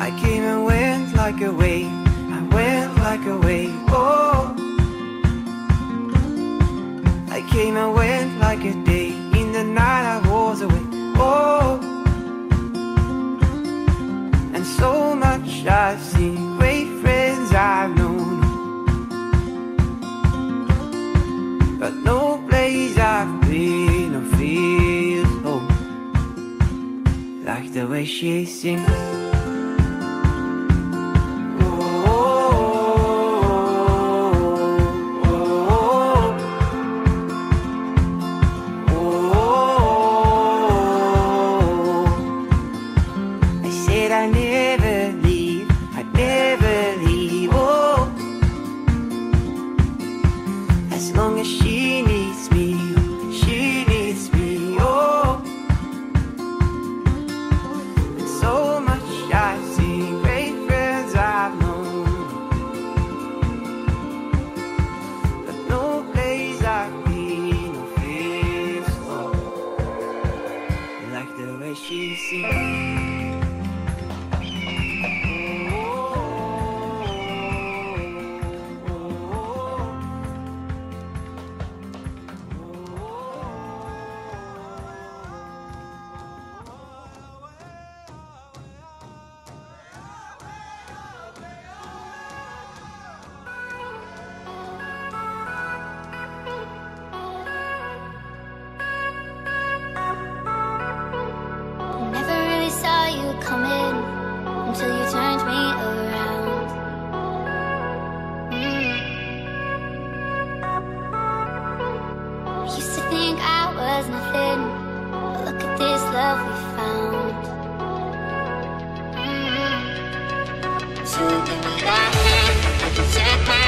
I came and went like a wave, I went like a wave, oh. I came and went like a day, in the night I was away, oh. And so much I've seen, great friends I've known, but no place I've been or feel home like the way she sings. Until you turned me around. I used to think I was nothing, but look at this love we found. So give me that hand, I can take my